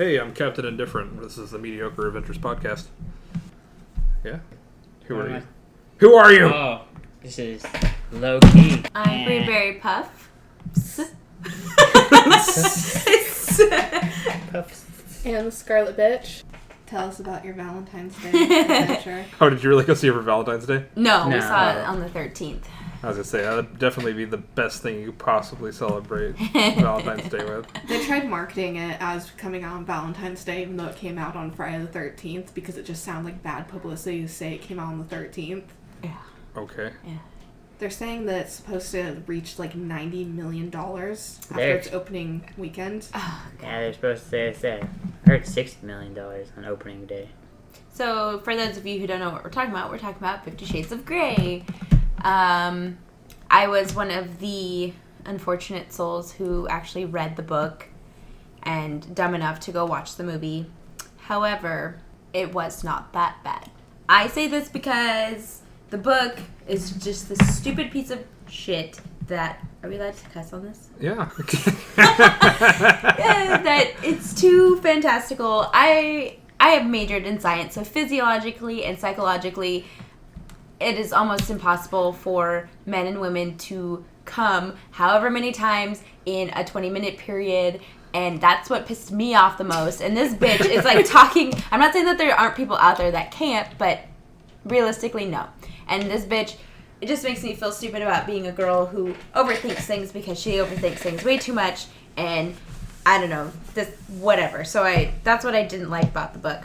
Hey, I'm Captain Indifferent. This is the Mediocre Adventures Podcast. Yeah? Who are you? Who are you? Oh, this is low key. I'm Blueberry Puff. And the Scarlet Bitch. Tell us about your Valentine's Day adventure. Oh, did you really go see her for Valentine's Day? No, we saw it on the 13th. I was going to say, that would definitely be the best thing you could possibly celebrate Valentine's Day with. They tried marketing it as coming out on Valentine's Day, even though it came out on Friday the 13th, because it just sounded like bad publicity to say it came out on the 13th. Yeah. Okay. Yeah. They're saying that it's supposed to reach like $90 million after its opening weekend. Oh, Yeah, they're supposed to say. I heard $60 million on opening day. So, for those of you who don't know what we're talking about 50 Shades of Grey. I was one of the unfortunate souls who actually read the book and dumb enough to go watch the movie. However, it was not that bad. I say this because the book is just this stupid piece of shit that... Are we allowed to cuss on this? Yeah. That it's too fantastical. I have majored in science, so physiologically and psychologically, it is almost impossible for men and women to come however many times in a 20-minute period, and that's what pissed me off the most. And this bitch is like talking... I'm not saying that there aren't people out there that can't, but realistically, no. And this bitch, it just makes me feel stupid about being a girl who overthinks things because she overthinks things way too much, and I don't know, this whatever. So that's what I didn't like about the book.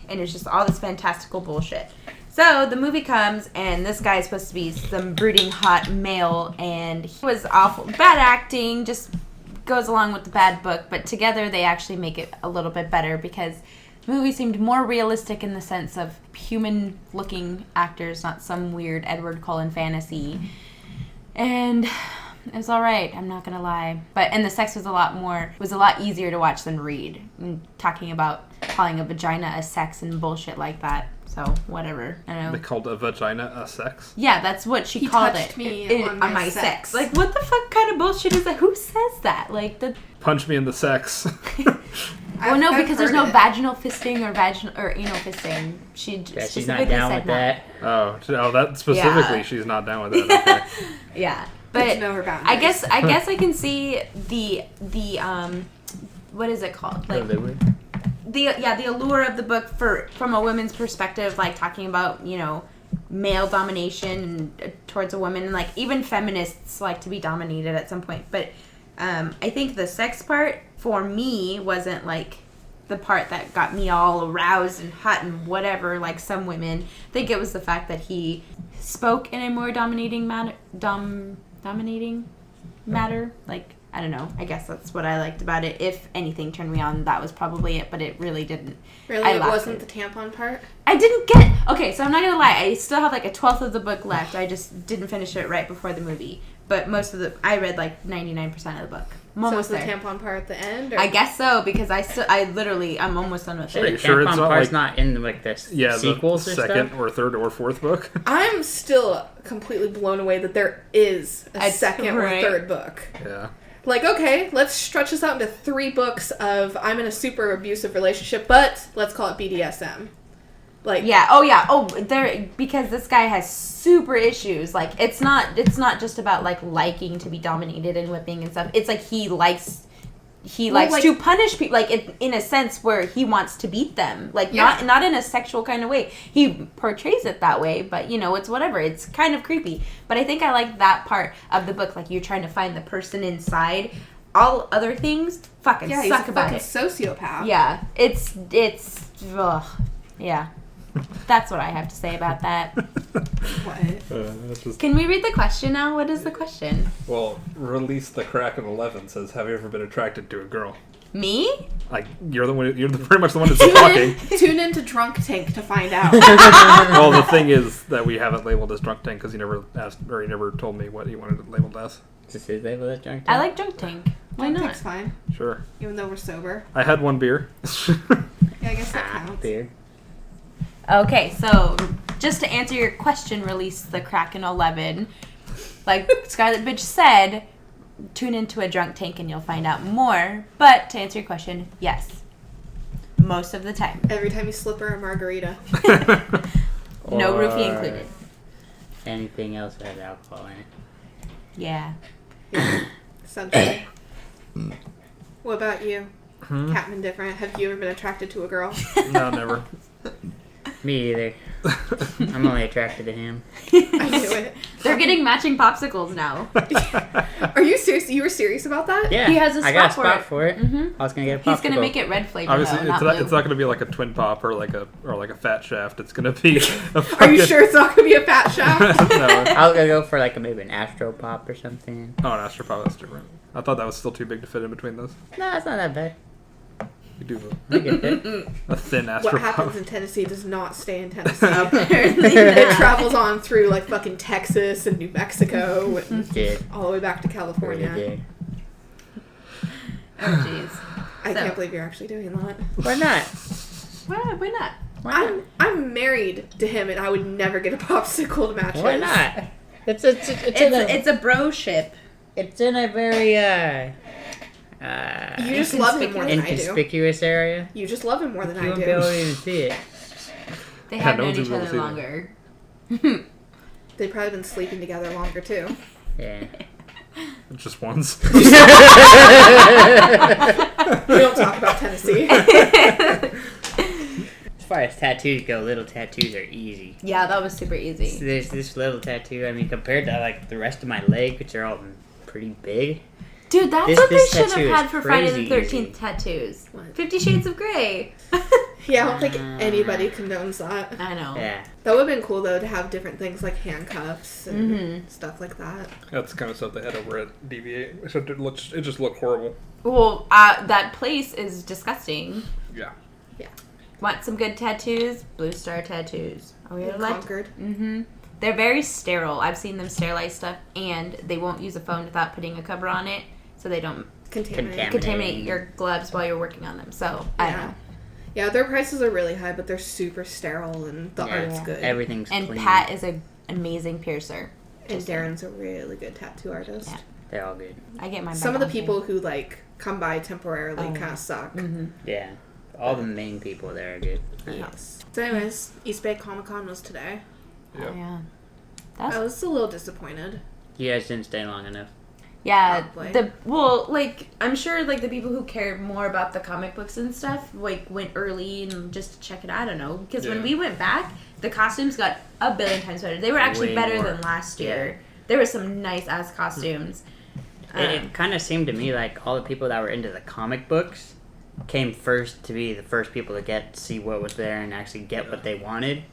And it's just all this fantastical bullshit. So the movie comes, and this guy is supposed to be some brooding hot male, and he was awful. Bad acting, just goes along with the bad book, but together they actually make it a little bit better because the movie seemed more realistic in the sense of human-looking actors, not some weird Edward Cullen fantasy. And it was all right, I'm not gonna lie. And the sex was a lot easier to watch than read. Talking about calling a vagina a sex and bullshit like that. So, whatever. I don't know. They called a vagina a sex? Yeah, that's what she called touched it. me on my sex. Like, what the fuck kind of bullshit is that? Who says that? Like, Punch me in the sex. Well, no, I've because there's no heard it. vaginal fisting or anal fisting. She Yeah, she's specifically not down said with no. that. Oh, that specifically, Yeah. she's not down with that. Okay. Yeah, Good but to know her boundaries. I guess I can see the what is it called? Like the allure of the book from a woman's perspective, like talking about, you know, male domination towards a woman, and like even feminists like to be dominated at some point. But I think the sex part for me wasn't like the part that got me all aroused and hot and whatever, like some women. I think it was the fact that he spoke in a more dominating matter. Like, I don't know. I guess that's what I liked about it. If anything turned me on, that was probably it, but it really didn't. Really? It wasn't the tampon part? I didn't get... Okay, so I'm not gonna lie. I still have like a 12th of the book left. I just didn't finish it right before the movie. But I read like 99% of the book. I'm almost so is the there. tampon part at the end? Or? I guess so, because I'm almost done with So it. the sure tampon it's not part's like- not in like this sequels the or second stuff? or third or fourth book. I'm still completely blown away that there is a second right. or third book. Yeah. Like, okay, let's stretch this out into 3 books of I'm in a super abusive relationship, but let's call it BDSM. Like, Yeah. Oh, yeah. Oh, because this guy has super issues. Like, it's not just about like liking to be dominated and whipping and stuff. It's like he likes like- to punish people, like in a sense where he wants to beat them, like Yeah. not in a sexual kind of way. He portrays it that way, but you know, it's whatever. It's kind of creepy. But I think I like that part of the book. Like, you're trying to find the person inside. All other things fucking yeah, he's suck a about fucking it. sociopath. Yeah, it's ugh. Yeah. That's what I have to say about that. What? That's just... Can we read the question now? What is the question? Well, Release the Crack in 11 says, have you ever been attracted to a girl? Me? Like, you're pretty much the one that's talking. Tune into Drunk Tank to find out. Well, the thing is that we haven't labeled as Drunk Tank because he never asked, or he never told me what he wanted it labeled as. Is this his label as junk? I like Drunk Tank. Why Drunk not? Tank's fine, Sure. even though we're sober. I had one beer. Yeah, I guess that counts. Beer. Okay, so just to answer your question, Release the Kraken 11. Like Scarlet Bitch said, tune into a Drunk Tank and you'll find out more. But to answer your question, yes. most of the time. Every time you slip her a margarita. No Or roofie included. Anything else that has alcohol in it. Yeah. Essentially. What about you? Captain Different. Have you ever been attracted to a girl? No, never. Me either. I'm only attracted to him. I knew it. They're getting matching popsicles now. Are you serious? You were serious about that? Yeah, He has a I got a spot spot for for it. I was gonna get a popsicle. He's gonna make it red flavor. Obviously, though, it's not not going to be like a twin pop or like a fat shaft. It's going to be. Are you sure it's not going to be a fat shaft? No. I was gonna go for like maybe an Astro Pop or something. Oh, an Astro Pop, that's different. I thought that was still too big to fit in between those. No, it's not that bad. You do I get it. a thin Astro What Pop. happens in Tennessee does not stay in Tennessee. Apparently It not. travels on through like fucking Texas and New Mexico and Did. all the way back to Really California. did. Oh jeez. I So- can't believe you're actually doing that. Why not? Why not? Why not? I'm married to him and I would never get a popsicle to match Why his. not? It's It's a bro ship. in a very You just love him more than I do. inconspicuous area. You just love him more than You I won't be able do. to even see it. They Yeah, have no known one's each able to other see that. longer. They've probably been sleeping together longer too. Yeah. Just once. We don't talk about Tennessee. As far as tattoos go, little tattoos are easy. Yeah, that was super So easy. there's this little tattoo. I mean, compared to like the rest of my leg, which are all pretty big. Dude, that's This- what they this should have tattoo had is for Friday crazy the 13th easy. tattoos. What? 50 Shades of Grey. Yeah, I don't think anybody condones that. I know. Yeah. That would have been cool though to have different things like handcuffs and Mm-hmm. stuff like that. That's the kind of stuff they had over at DV8. Except it just looked horrible. Well, that place is disgusting. Yeah. Want some good tattoos? Blue Star Tattoos. Oh, we In like. Concord. Mm-hmm. They're very sterile. I've seen them sterilize stuff, and they won't use a phone without putting a cover on it, so they don't Contaminated. contaminate your gloves while you're working on them. So I don't Yeah. know. Yeah, their prices are really high, but they're super sterile and the Yeah. art's good. Everything's And clean. Pat is an amazing piercer. And Darren's a really good tattoo artist. Yeah. They're all good. I get mine. Some of by the people who like come by temporarily Oh, kind of suck. Mm-hmm. Yeah. All the main people there are good. Yes. So anyways, East Bay Comic Con was today. Oh, Yeah. yeah. I was a little disappointed. You guys didn't stay long enough. Yeah, Probably. I'm sure like the people who care more about the comic books and stuff like went early and just to check it out. I don't know, because when Yeah. we went back, the costumes got a billion times better. They were actually Way better more. than last year. There were some nice ass costumes. It kind of seemed to me like all the people that were into the comic books came first to be the first people to get to see what was there and actually get what they wanted.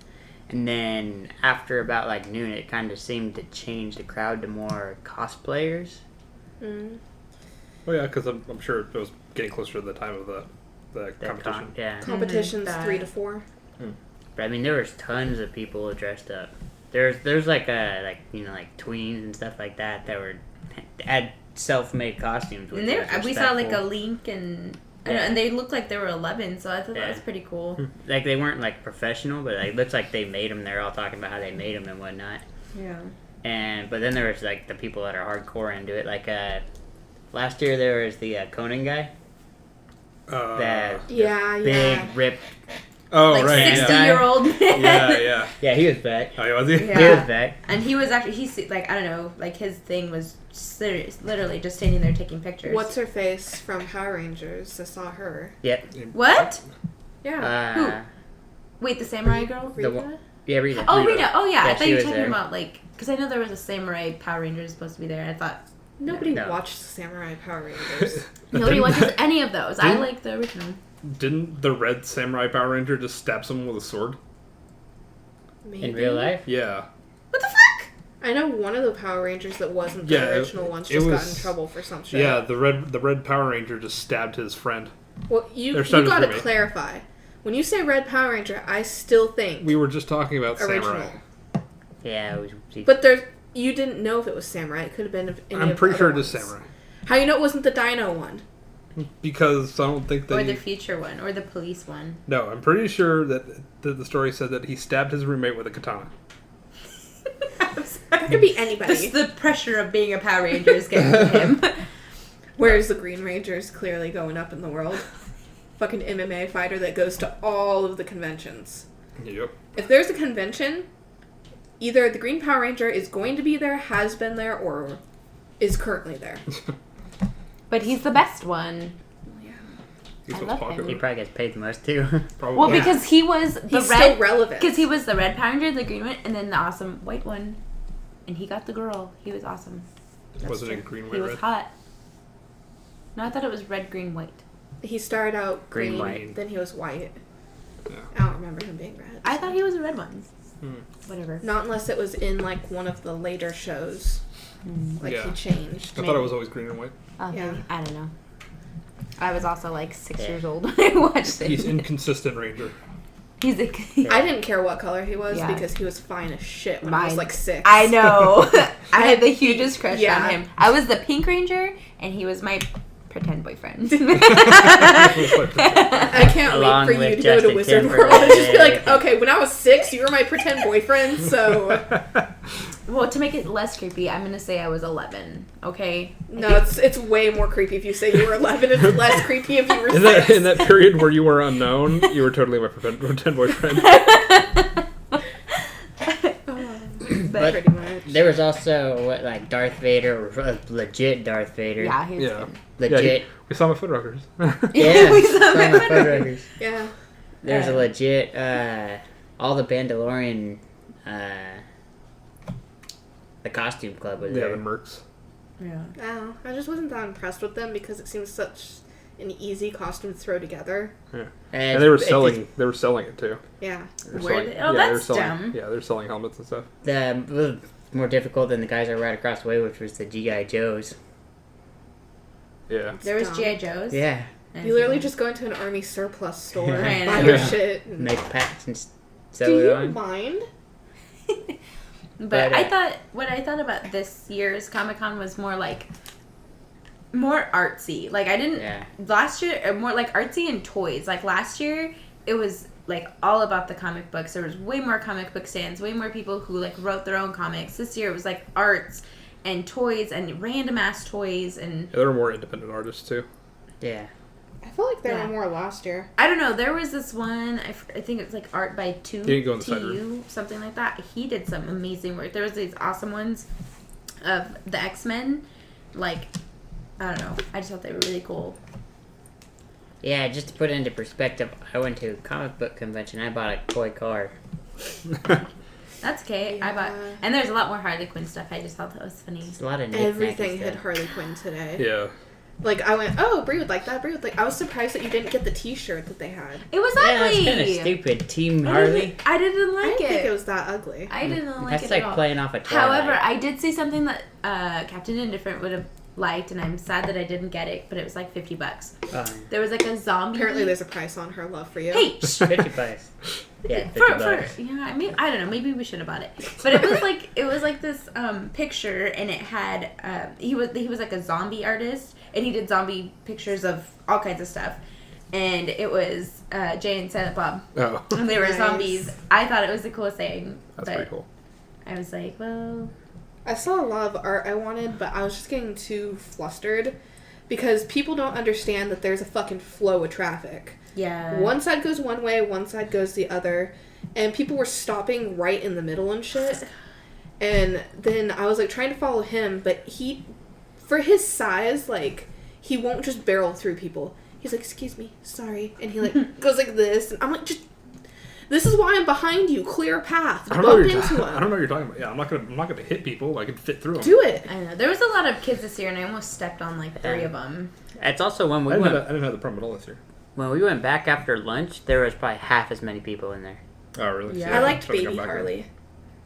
And then after about like noon, it kind of seemed to change the crowd to more cosplayers. Mm. Oh yeah, because I'm sure it was getting closer to the time of the That competition. yeah. Competition's Mhm. 3 to 4. But I mean, there was tons of people dressed up. There's like tweens and stuff like that were had self-made costumes. Which And there, was we saw like a respectful. Link and Yeah. and they looked like they were 11, so I thought that Yeah. was pretty cool. Like they weren't like professional, but like, it looks like they made them. They're all talking about how they made them and whatnot. Yeah. But then there was like the people that are hardcore into it. Like last year there was the Conan guy, that Yeah, big yeah. ripped. Oh Like right. 60-year-old man. Yeah. Yeah. Yeah, he was back. Oh, was he? Yeah. He was back. And he was actually, I don't know, like his thing was literally just standing there taking pictures. What's her face from Power Rangers? I saw her. Yep. What? Yeah. Wait, the samurai girl? The Rita? one- Yeah, Rita. Oh, Rita. Oh, yeah. I Yeah, thought she you were was talking there. about, like, because I know there was a samurai Power Ranger supposed to be there. And I thought, Nobody No. watched Samurai Power Rangers. nobody watches any of those. I Didn't- like the original. Didn't the red samurai Power Ranger just stab someone with a sword? Maybe. In real life. Yeah. What the fuck? I know one of the Power Rangers that wasn't the Yeah, original ones it just got was- in trouble for some shit. Yeah. The red Power Ranger just stabbed his friend. Well, you They're starting to gotta remake. clarify. When you say Red Power Ranger, I still think We were just talking about original. samurai. Yeah, it was. But you didn't know if it was Samurai. It could have been any I'm of pretty the sure other it is ones. samurai How you know it wasn't the Dino one? because I don't think Or they. the future one. Or the police one. No, I'm pretty sure that the story said that he stabbed his roommate with a katana. That could be anybody. Just the pressure of being a Power Ranger is getting to him. Whereas the Green Ranger's clearly going up in the world. fucking MMA fighter that goes to all of the conventions. Yep. If there's a convention, either the Green Power Ranger is going to be there, has been there, or is currently there. But he's the best one. Yeah. He's I most love him. popular. He probably gets paid the most too. Probably. Well, because he was the He's red. still relevant. Because he was the red Power Ranger, the green one, and then the awesome white one. And he got the girl. He was awesome. Wasn't it green, He white, was red? hot. No, I thought it was red, green, white. He started out green, white. then he was white. Yeah. I don't remember him being red. I thought he was a red one. Hmm. Whatever. Not unless it was in, like, one of the later shows. Like, Yeah. he changed. I thought it was always green and white. Oh, Yeah. maybe. I don't know. I was also like 6 Yeah. years old when I watched it. He's inconsistent ranger. He's a. I didn't care what color he was Yeah. because he was fine as shit when I was, like, 6. I know. I had the hugest crush Yeah. on him. I was the Pink Ranger, and he was my pretend boyfriend. I can't Along wait for you with to go to Justin Wizard World and just be like, Timberlake. okay, when I was 6, you were my pretend boyfriend, so... Well, to make it less creepy, I'm gonna say I was 11. Okay. No, it's way more creepy if you say you were 11. It's less creepy if you were 6. In that period where you were unknown, you were totally my pretend boyfriend. But Pretty much. There was also like Darth Vader, legit Darth Vader. yeah, he was Yeah. good. Legit. We saw him at Foot Rockers. Yeah. We saw some him of at my Foot photos. Yeah. There's a legit all the Mandalorian the costume club was Yeah, there. the Mercs. Yeah. Oh, I just wasn't that impressed with them because it seems such an easy costume to throw together. Yeah. And And they were it's- selling. They were selling it too. Yeah. They were Were selling- they? Oh, yeah, they were that's selling, dumb. Yeah, they're selling helmets and stuff. the more difficult than the guys that were right across the way, which was the GI Joes. Yeah. There was Dumb. G.I. Joes. Yeah, You literally just go into an army surplus store, Yeah. buy your Yeah. shit. And... make packs and sew Do it you on. mind? But But, I thought what I thought about this year's Comic-Con was more like more artsy. Like I didn't Yeah. last year more like artsy and toys. Like last year it was like all about the comic books. There was way more comic book stands, way more people who like wrote their own comics. This year it was like arts and toys and random ass toys and Yeah, there were more independent artists too. Yeah. I feel like there Yeah. were more last year. I don't know. There was this one. I think it's like art by two. You can go in the side TU, something like that. He did some amazing work. There was these awesome ones of the X-Men. Like I don't know. I just thought they were really cool. Yeah, just to put it into perspective, I went to a comic book convention. I bought a toy car. That's okay. I bought, Yeah. and there's a lot more Harley Quinn stuff. I just thought that was funny. It's a lot of knickknacks Everything and had stuff. Harley Quinn today. Yeah. Like, I went, oh, Brie would like that, Brie would like... I was surprised that you didn't get the t-shirt that they had. It was Yeah, that's ugly. kind of stupid. Team I Harley. didn't, I didn't I like didn't it. think it was that ugly. I didn't like That's it like at all. playing off a Twilight. However, I did see something that Captain Indifferent would have liked, and I'm sad that I didn't get it. But it was like $50. There was like a zombie. Apparently there's a price on her love for you. Hey, shh. 50 bucks. Yeah, 50 for bucks. yeah, I mean, I don't know. Maybe we should have bought it, but it was like this picture, and it had he was like a zombie artist, and he did zombie pictures of all kinds of stuff, and it was Jay and Silent Bob, Oh, and they were Nice. zombies. I thought it was the coolest thing. that's but pretty cool. I was like, well, I saw a lot of art I wanted, but I was just getting too flustered because people don't understand that there's a fucking flow of traffic. yeah. One side goes one way, one side goes the other, and people were stopping right in the middle and shit. And then I was like trying to follow him, but he, for his size, like, he won't just barrel through people. He's like, excuse me, sorry. And he like goes like this, and I'm like, just, this is why I'm behind you. Clear a path. I don't know Bump what you're into I don't know him. what you're talking about. Yeah, I'm not gonna hit people. I can fit through them. Do it. I know there was a lot of kids this year, and I almost stepped on like 3 of them. It's also when we I went didn't have the problem at all this year. when we went back after lunch. There was probably half as many people in there. Oh, really? Yeah. See, I liked started to Baby come back Harley.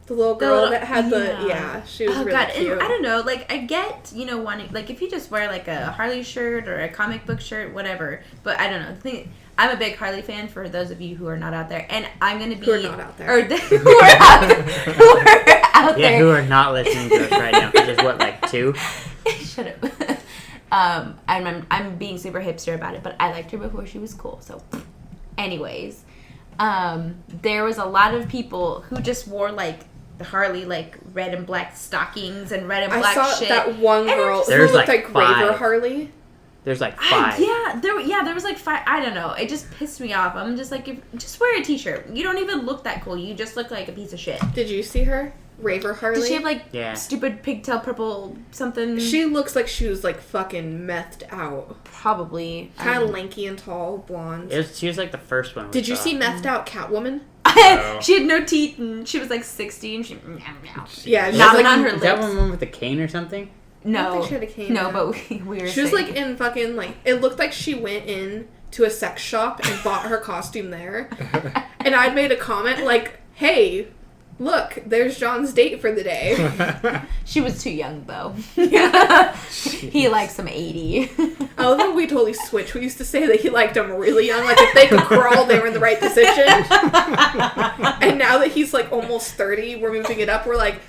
The little girl little- that had the, yeah. yeah, she was Oh really god, cute. and I don't know, like I get, wanting like if you just wear like a Harley shirt or a comic book shirt, whatever. But I don't know. The thing, I'm a big Harley fan for those of you who are not out there, and I'm gonna be Who are not out there. or who are out Yeah, there. who are not listening to us right now? Because there's what, like 2? Shut up. I'm being super hipster about it, but I liked her before she was cool. So, anyways, there was a lot of people who just wore like the Harley like red and black stockings and red and I black saw shit. that one And I'm girl just- who There's looked like like Raver 5. Harley. There's like 5. There was like 5. I don't know. It just pissed me off. I'm just like, just wear a t-shirt. You don't even look that cool. You just look like a piece of shit. Did you see her? Raver Harley? Did she have like stupid pigtail purple something? She looks like she was like fucking methed out. Probably. Kind of lanky and tall, blonde. She was like the first one. Did you see methed out Catwoman? No. She had no teeth and she was like 60 and she... Yeah, Not like, on her lips. Is that one with the cane or something? No. I don't think she had a cane. No, but we were She was like in fucking like... It looked like she went in to a sex shop and bought her costume there. And I'd made a comment like, hey, look, there's John's date for the day. She was too young, though. He likes some 80. I love how we totally switched. We used to say that he liked them really young. Like, if they could crawl, they were in the right position. And now that he's, like, almost 30, we're moving it up. We're like,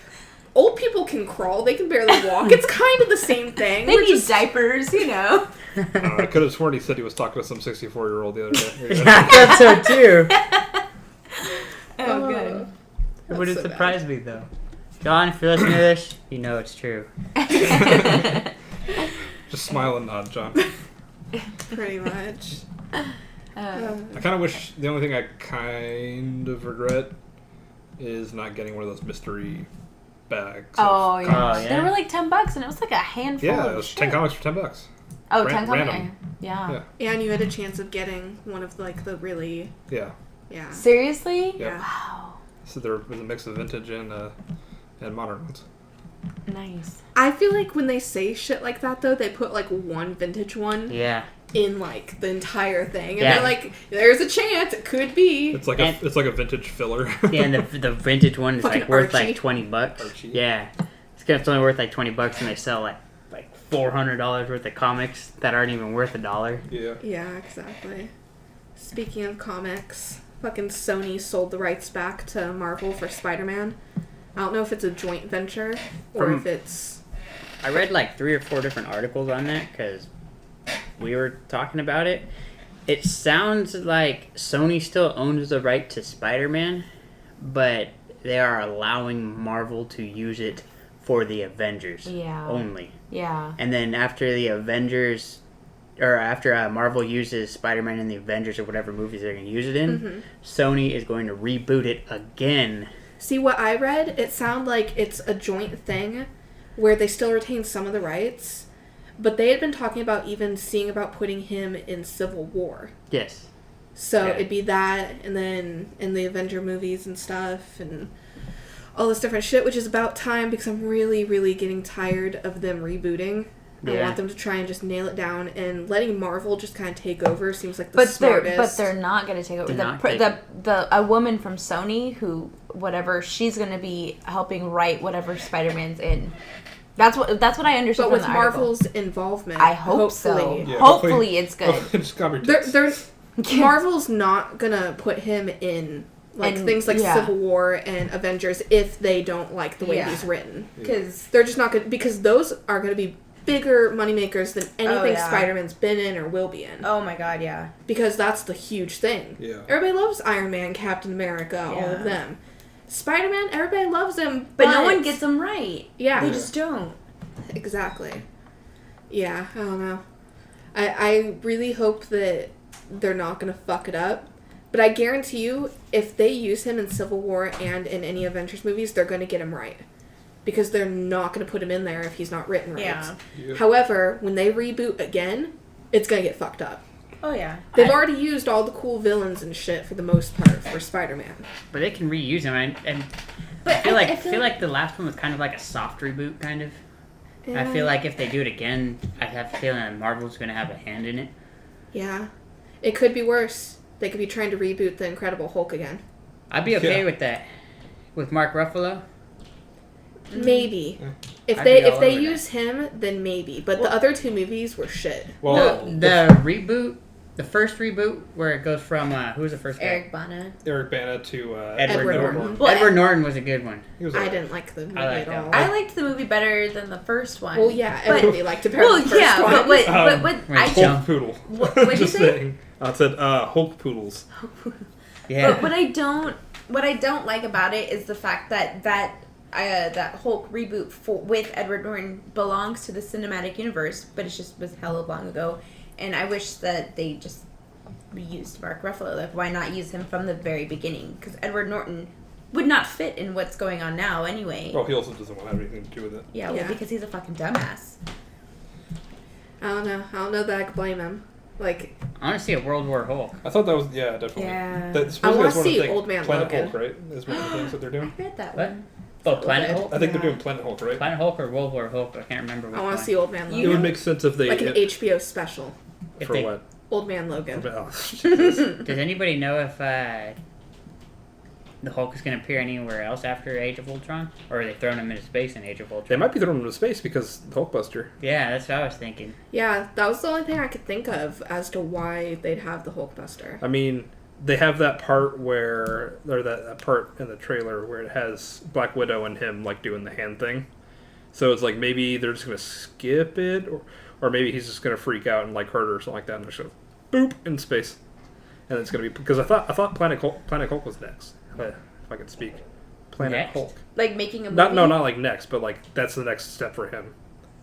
old people can crawl. They can barely walk. It's kind of the same thing. They need diapers, you know. I could have sworn he said he was talking to some 64-year-old the other day. Yeah, I thought so, too. Oh, good. It wouldn't surprise me, though. John, if you're listening to this, you know it's true. Just smile and nod, John. Pretty much. I kind of wish... The only thing I kind of regret is not getting one of those mystery bags. Oh, yeah. Oh, yeah. They were like $10 and it was like a handful Yeah, of it was shit. 10 comics for $10. Oh, 10 comics? Random. Yeah. Yeah, and you had a chance of getting one of, like, the really... Yeah. Yeah. Seriously? Yeah. Wow. So there was a mix of vintage and modern ones. Nice. I feel like when they say shit like that, though, they put, like, one vintage one Yeah. in, like, the entire thing. And Yeah. they're like, there's a chance. It could be. It's like a vintage filler. Yeah, and the vintage one is Fucking like worth Archie. like $20. Archie. Yeah. It's only worth like $20 and they sell like $400 worth of comics that aren't even worth $1. Yeah. Yeah, exactly. Speaking of comics, fucking Sony sold the rights back to Marvel for Spider-Man. I don't know if it's a joint venture or if it's... I read like 3 or 4 different articles on that because we were talking about it. It sounds like Sony still owns the right to Spider-Man, but they are allowing Marvel to use it for the Avengers only. Yeah. And then after the Avengers, or after Marvel uses Spider-Man in the Avengers or whatever movies they're going to use it in, Sony is going to reboot it again. See, what I read, it sounded like it's a joint thing where they still retain some of the rights, but they had been talking about even seeing about putting him in Civil War. Yes. So Yeah. it'd be that, and then in the Avenger movies and stuff, and all this different shit, which is about time because I'm really, really getting tired of them rebooting. I Yeah. want them to try and just nail it down, and letting Marvel just kind of take over seems like the smartest. But they're not going to take over. A woman from Sony who she's going to be helping write whatever Spider-Man's in. That's what I understood. But with from the article. Marvel's involvement, I hope so. hopefully. Yeah, hopefully it's good. Just cover your tits. They're Marvel's not gonna put him in things like Civil War and Avengers if they don't like the way he's written, because they're just not gonna, because those are gonna be bigger moneymakers than anything Spider-Man's been in or will be in. Oh my god, yeah. Because that's the huge thing. Yeah. Everybody loves Iron Man, Captain America, all of them. Spider-Man, everybody loves him, But no one gets them right. Yeah. They just don't. Exactly. Yeah, I don't know. I really hope that they're not going to fuck it up. But I guarantee you, if they use him in Civil War and in any Avengers movies, they're going to get him right. Because they're not going to put him in there if he's not written right. Yeah. Yep. However, when they reboot again, it's going to get fucked up. Oh yeah. They've already used all the cool villains and shit for the most part for Spider-Man. But they can reuse them, and But I feel like the last one was kind of like a soft reboot, kind of. Yeah. I feel like if they do it again, I have a feeling that Marvel's going to have a hand in it. Yeah. It could be worse. They could be trying to reboot the Incredible Hulk again. I'd be okay with that. With Mark Ruffalo. Maybe. If I'd they be all over use him, then maybe. But the other two movies were shit. Well, The reboot, the first reboot, where it goes from, who was the first guy? Eric Bana. Eric Bana to Edward Norton. Well, Edward Norton was a good one. He was I alright. didn't like the movie I like at that all. one. I liked the movie better than the first one. Well, yeah, But- everybody liked it better than the first one. but Wait, I Hulk just Poodle. what'd you Just say? saying. I said Hulk Poodles. Yeah. But what I don't like about it is the fact that that Hulk reboot with Edward Norton belongs to the cinematic universe, but it just was hella long ago. And I wish that they just used Mark Ruffalo. Like, why not use him from the very beginning? Because Edward Norton would not fit in what's going on now anyway. Well, he also doesn't want to have anything to do with it. Yeah, well, because he's a fucking dumbass. I don't know that I could blame him. Like, I want to see a World War Hulk. I thought that was, definitely. Yeah. I want to see Old Man Planet Logan. Hulk, right? Is one of the things that they're doing. I read that What? one. Oh, Planet Hulk? I think they're doing Planet Hulk, right? Planet Hulk or World War Hulk? I can't remember which I want one. to see Old Man Logan. It would make sense if they... like an HBO special. If For they- what? Old Man Logan. Oh, Jesus. Does anybody know if the Hulk is going to appear anywhere else after Age of Ultron? Or are they throwing him into space in Age of Ultron? They might be throwing him into space because Hulkbuster. Yeah, that's what I was thinking. Yeah, that was the only thing I could think of as to why they'd have the Hulkbuster. I mean, they have that part where... Or that part in the trailer where it has Black Widow and him, like, doing the hand thing. So it's like maybe they're just going to skip it, or maybe he's just going to freak out and, like, hurt her or something like that, and just go, boop, in space. And it's going to be... Because I thought Planet Hulk was next. If I could speak. Planet Next? Hulk. Like making a movie? Not like next, but like that's the next step for him.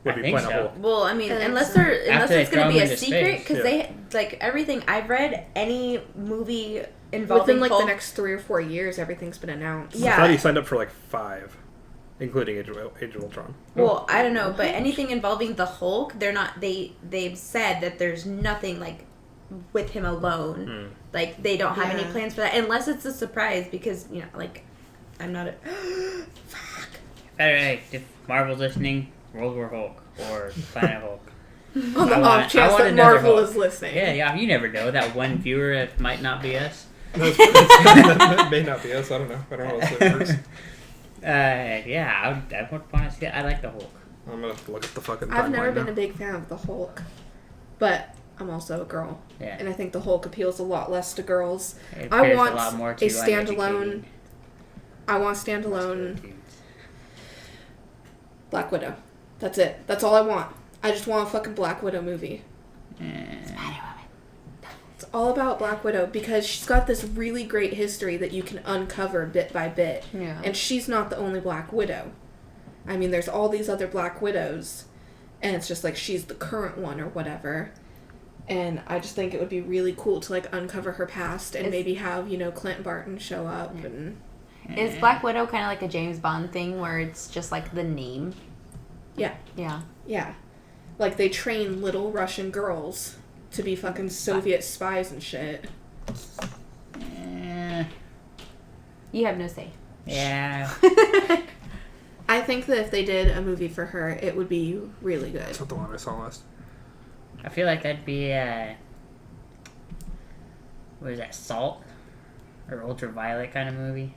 Would I be think Planet so. Hulk. Well, I mean, I think unless so. it's going to be a into secret, space. because Yeah. they, like, everything I've read, any movie involving Within like Hulk, the next 3 or 4 years, everything's been announced. Yeah. I thought he signed up for like 5, including Age of Ultron. Well, I don't know, but anything involving the Hulk, they're not. They've said that there's nothing like with him alone. Like they don't have any Yeah. plans for that unless it's a surprise. Because like I'm not a. Fuck. Hey, if Marvel's listening, World War Hulk or Planet Hulk. On the I off want chance that another Marvel Hulk. is listening. Yeah, you never know. That one viewer, it might not be us. That may not be us. I don't know. I don't know how it works. Yeah, I would want to see it. I like the Hulk. I'm gonna have to look at the fucking. I've never timeline been now. a big fan of the Hulk, but I'm also a girl, Yeah. and I think the Hulk appeals a lot less to girls. It I appears want a lot more a to standalone. uneducated I want standalone dudes. Black Widow. That's it. That's all I want. I just want a fucking Black Widow movie. It's all about Black Widow because she's got this really great history that you can uncover bit by bit. Yeah. And she's not the only Black Widow. I mean, there's all these other Black Widows, and it's just like she's the current one or whatever. And I just think it would be really cool to like uncover her past and maybe have, Clint Barton show up and Is Black Widow kind of like a James Bond thing where it's just like the name? yeah. Yeah. Like they train little Russian girls to be fucking Soviet spies and shit. You have no say. Yeah. I think that if they did a movie for her, it would be really good. That's not the one I saw last. I feel like that'd be what is that, Salt? Or Ultraviolet kind of movie?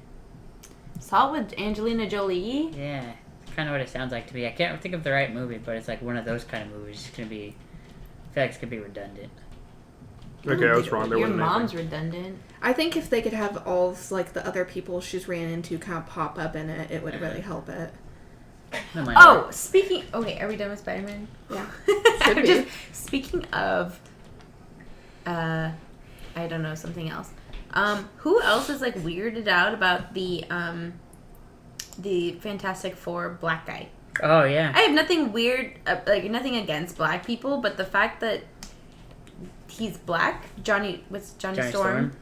Salt with Angelina Jolie? Yeah. It's kind of what it sounds like to me. I can't think of the right movie, but it's like one of those kind of movies. It's gonna be, I feel like it's gonna be redundant. Okay, I was wrong. There Your wasn't mom's anything. redundant. I think if they could have all of, like the other people she's ran into kind of pop up in it, it would really help it. That might Oh, work. speaking... Okay, are we done with Spider-Man? Yeah. I'm be. just... Speaking of... I don't know, something else. Who else is, like, weirded out about the Fantastic Four black guy? Oh, yeah. I have nothing weird... nothing against black people, but the fact that he's black... Johnny Storm?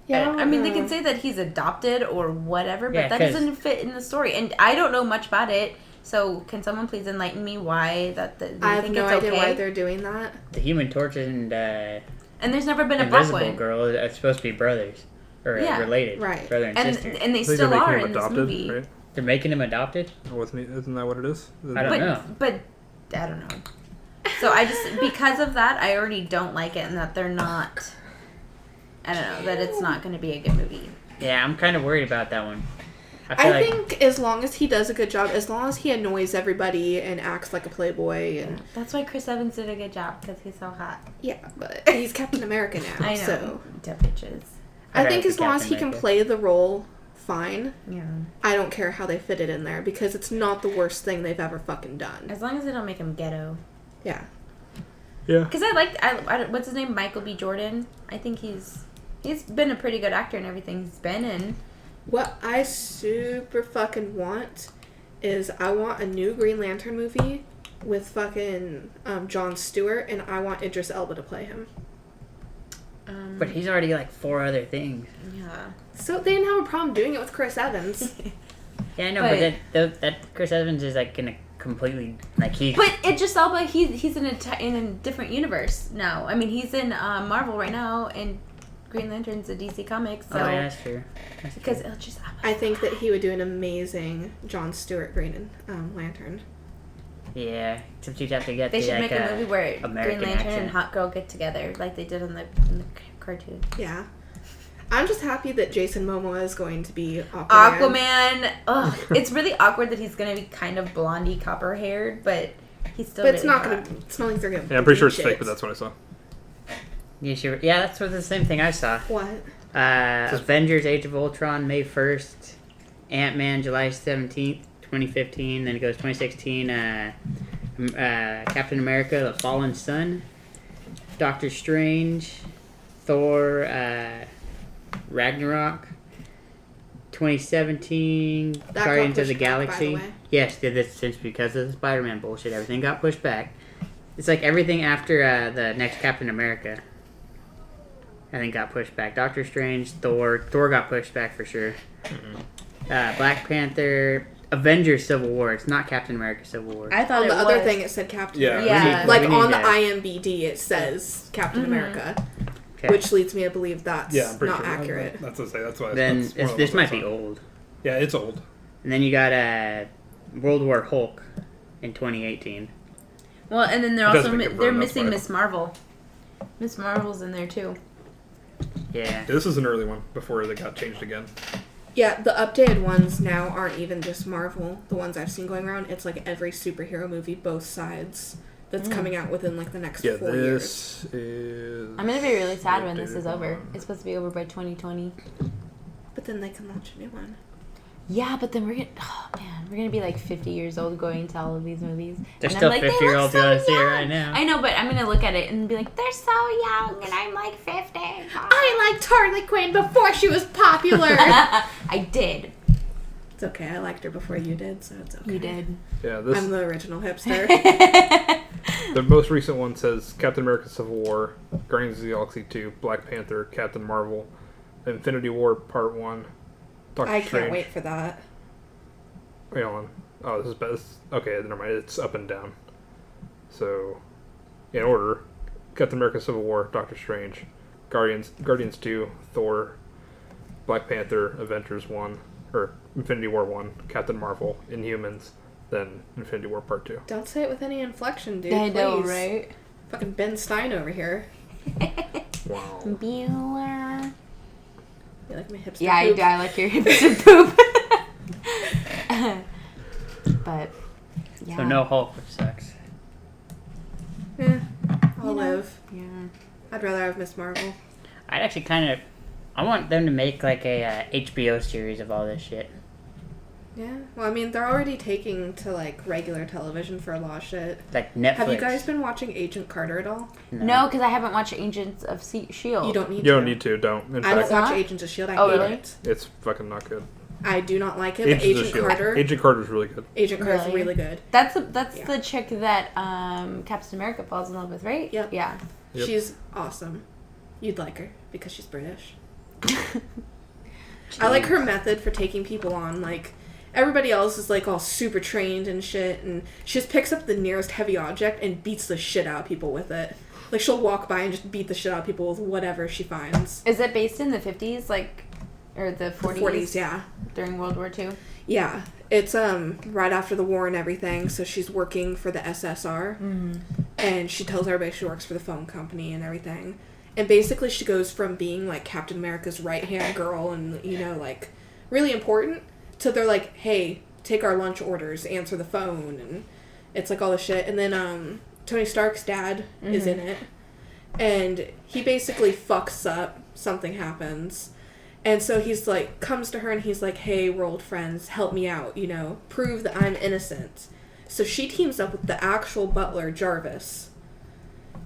Yeah. I mean, they can say that he's adopted or whatever, but Yeah, that 'cause- doesn't fit in the story. And I don't know much about it, so can someone please enlighten me why that? Do you I have think no it's idea okay? why they're doing that. The Human Torch and And there's never been a black Invisible one. Girl are supposed to be brothers. Or Yeah. related. Right. Brother and And sister. they I think still they're making are him in this adopted, movie. right? They're making him adopted? Isn't that what it is? I don't know. But I don't know. So I just because of that, I already don't like it, and that they're not. I don't know that it's not going to be a good movie. Yeah, I'm kind of worried about that one. I I think as long as he does a good job, as long as he annoys everybody and acts like a playboy, and That's why Chris Evans did a good job because he's so hot. yeah, but he's Captain America now. I know. So Dumb bitches. I I'd think rather as be long as Captain he can America. play the role fine, Yeah. I don't care how they fit it in there because it's not the worst thing they've ever fucking done. As long as they don't make him ghetto. Yeah. Yeah. Because I what's his name? Michael B. Jordan. I think he's been a pretty good actor in everything he's been in. What I super fucking want is I want a new Green Lantern movie with fucking Jon Stewart, and I want Idris Elba to play him. But he's already like 4 other things. Yeah. So they didn't have a problem doing it with Chris Evans. Yeah, I know, but that Chris Evans is like gonna completely like he. But Idris Elba, he's in a different universe now. I mean, he's in Marvel right now, and Green Lantern's a DC comic. So Oh yeah, that's true. because Idris Elba. I think that he would do an amazing Jon Stewart Green Lantern. Yeah, except you'd have to get They the, should like, make a movie where American Green Lantern accent. and Hot Girl get together, like they did in the cartoon. Yeah. I'm just happy that Jason Momoa is going to be Aquaman. Aquaman. Ugh, it's really awkward that he's gonna be kind of blondie, copper haired, but he's still. But it's really not hot. gonna. It's not like they're gonna. Yeah, I'm pretty sure it's bleach fake, it. but that's what I saw. Yeah, that's what the same thing I saw. What? Avengers: Age of Ultron, May 1st. Ant-Man, July 17th, 2015. Then it goes 2016. Captain America: The Fallen Sun. Doctor Strange, Thor, Ragnarok. 2017, That got Guardians of the pushed back, by the Galaxy. way. Yes, since because of the Spider-Man bullshit, everything got pushed back. It's like everything after the next Captain America, I think, got pushed back. Doctor Strange, Thor got pushed back for sure. Black Panther, Avengers: Civil War. It's not Captain America: Civil War. I thought On it the other was. thing, it said Captain Yeah. America. Yeah. Like we need on the that. IMBD, it says Captain America, Okay. which leads me to believe that's Yeah, I'm pretty not sure. accurate. That's what I say. That's why. Then that's one of the this ones I might be saw. old. Yeah, it's old. And then you got World War Hulk in 2018. Well, and then they're It doesn't also make it they're burn, that's missing why. Miss Marvel. Miss Marvel's in there too. Yeah. Yeah, this is an early one before they got changed again. Yeah, the updated ones now aren't even just Marvel. The ones I've seen going around, it's like every superhero movie, both sides, that's coming out within like the next Yeah, 4 years. this is. I'm gonna be really sad when this updated is over. one. It's supposed to be over by 2020. But then they can launch a new one. Yeah, but then we're gonna be like 50 years old going to all of these movies. There's And still I'm like, they 50-year-olds look so going to see it young. right now. I know, but I'm gonna look at it and be like, they're so young, and I'm like 50. I liked Harley Quinn before she was popular. I did. It's okay, I liked her before you did, so it's okay. You did. Yeah, this I'm the original hipster. the most recent one says Captain America: Civil War, Guardians of the Galaxy 2, Black Panther, Captain Marvel, Infinity War Part 1, Doctor I Strange. can't wait for that. Wait on. Oh, this is best. Okay, never mind. It's up and down. So, in order: Captain America: Civil War, Doctor Strange, Guardians 2, Thor, Black Panther, Avengers 1, or Infinity War 1, Captain Marvel, Inhumans, then Infinity War Part 2. Don't say it with any inflection, dude. I know, please. right? Fucking Ben Stein over here. Wow. Bueller. You like my hipster Yeah, I poop? do. I like your hipster poop. But yeah. So no Hulk, which sucks. I'll You know. live. Yeah. I'd rather have Miss Marvel. I'd actually I want them to make like a HBO series of all this shit. Yeah. Well, I mean, they're already taking to like regular television for a lot of shit. Like Netflix. Have you guys been watching Agent Carter at all? No, because I haven't watched Agents of S.H.I.E.L.D. You don't need You to. don't need to. Don't. In I don't fact, watch not? Agents of S.H.I.E.L.D. I Oh, hate really? it. it's fucking not good. I do not like it, but Agents of Agent S.H.I.E.L.D. Carter... Agent Carter's really good. Agent Carter's Really? really good. That's Yeah. the chick that Captain America falls in love with, right? Yep. Yeah. Yep. She's awesome. You'd like her because she's British. I like her method for taking people on. Like, everybody else is like all super trained and shit, and she just picks up the nearest heavy object and beats the shit out of people with it. Like, she'll walk by and just beat the shit out of people with whatever she finds. Is it based in the 50s, like, or the 40s? The 40s, yeah. During World War II? Yeah. It's right after the war and everything, so she's working for the SSR. Mm-hmm. And she tells everybody she works for the phone company and everything. And basically she goes from being, like, Captain America's right-hand girl and, you know, like, really important, to they're like, hey, take our lunch orders, answer the phone, and it's, like, all this shit. And then, Tony Stark's dad is in it. And he basically fucks up. Something happens. And so he's, like, comes to her and he's like, hey, we're old friends, help me out, you know, prove that I'm innocent. So she teams up with the actual butler, Jarvis.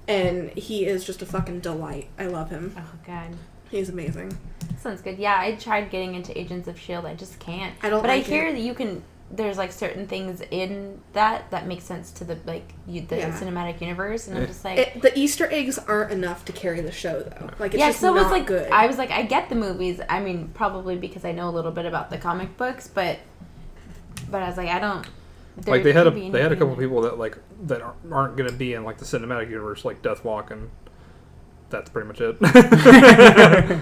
And he is just a fucking delight. I love him. Oh, God. He's amazing. Sounds good. Yeah, I tried getting into Agents of S.H.I.E.L.D. I just can't. I don't But like I hear it. that you can... There's, like, certain things in that make sense to the, like, the cinematic universe. And I'm just like... The Easter eggs aren't enough to carry the show, though. Like, it's yeah, just so not it's like good. I was like, I get the movies. I mean, probably because I know a little bit about the comic books, but I was like, I don't. Like they had a couple people that aren't going to be in like the cinematic universe, like Deathwalk, and that's pretty much it. I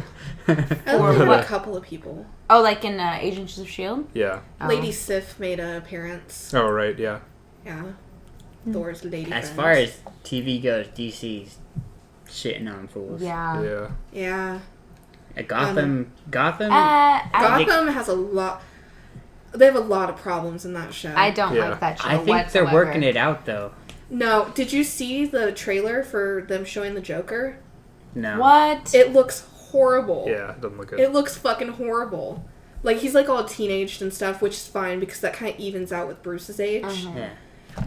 only know a couple of people. Oh, like in Agents of S.H.I.E.L.D.? Yeah. Oh. Lady Sif made an appearance. Oh right, yeah. Yeah. Thor's lady As friend. far as TV goes, DC's shitting on fools. Yeah. Yeah. Yeah. Gotham. Gotham has a lot. They have a lot of problems in that show. I don't like that show I think whatsoever. they're working it out though. No, did you see the trailer for them showing the Joker? No. What? It looks horrible. Yeah, it doesn't look good. It looks fucking horrible. Like, he's like all teenaged and stuff, which is fine because that kind of evens out with Bruce's age. Yeah.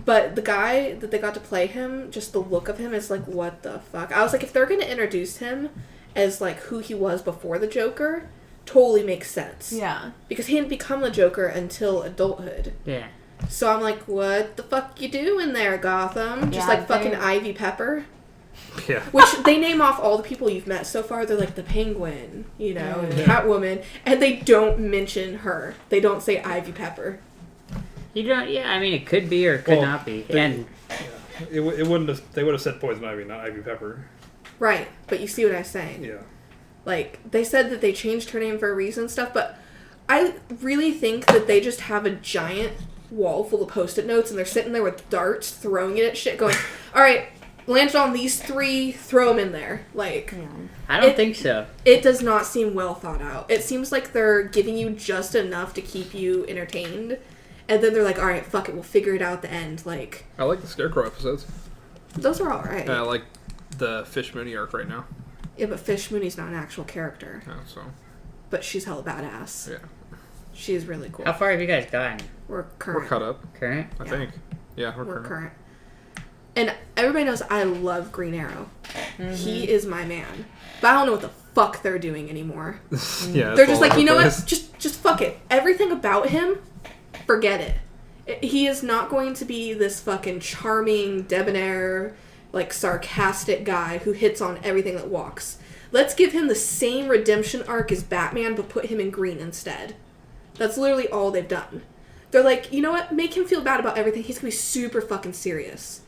But the guy that they got to play him, just the look of him is like, what the fuck? I was like, if they're going to introduce him as like who he was before the Joker, totally makes sense. Yeah. Because he didn't become the Joker until adulthood. Yeah. So I'm like, what the fuck you doing there, Gotham? Just Yeah, like fucking they're- Ivy Pepper. Yeah. Which they name off all the people you've met so far. They're like the Penguin, you know, and Catwoman, and they don't mention her. They don't say Ivy Pepper. You don't. Yeah. I mean, it could be or it could not be. And It wouldn't have. They would have said Poison Ivy, not Ivy Pepper. Right, but you see what I'm saying. Yeah. Like, they said that they changed her name for a reason and stuff, but I really think that they just have a giant wall full of Post-it notes, and they're sitting there with darts, throwing it at shit, going, alright, landed on these 3, throw them in there. Like, I don't think so. it does not seem well thought out. It seems like they're giving you just enough to keep you entertained, and then they're like, alright, fuck it, we'll figure it out at the end. Like, I like the Scarecrow episodes. those are alright. And I like the Fish Mooney arc right now. Yeah, but Fish Mooney's not an actual character. Oh, so But she's hella badass. yeah, She's really cool. How far have you guys gotten? We're current. we're caught up. Current? I Yeah. think. Yeah, We're current. current. And everybody knows I love Green Arrow. He is my man. But I don't know what the fuck they're doing anymore. Yeah, They're it's just all like, over you know the what? place. Just fuck it. Everything about him, forget it. He is not going to be this fucking charming, debonair, like sarcastic guy who hits on everything that walks. Let's give him the same redemption arc as Batman, but put him in green instead. That's literally all they've done. They're like, you know what? Make him feel bad about everything. He's gonna be super fucking serious.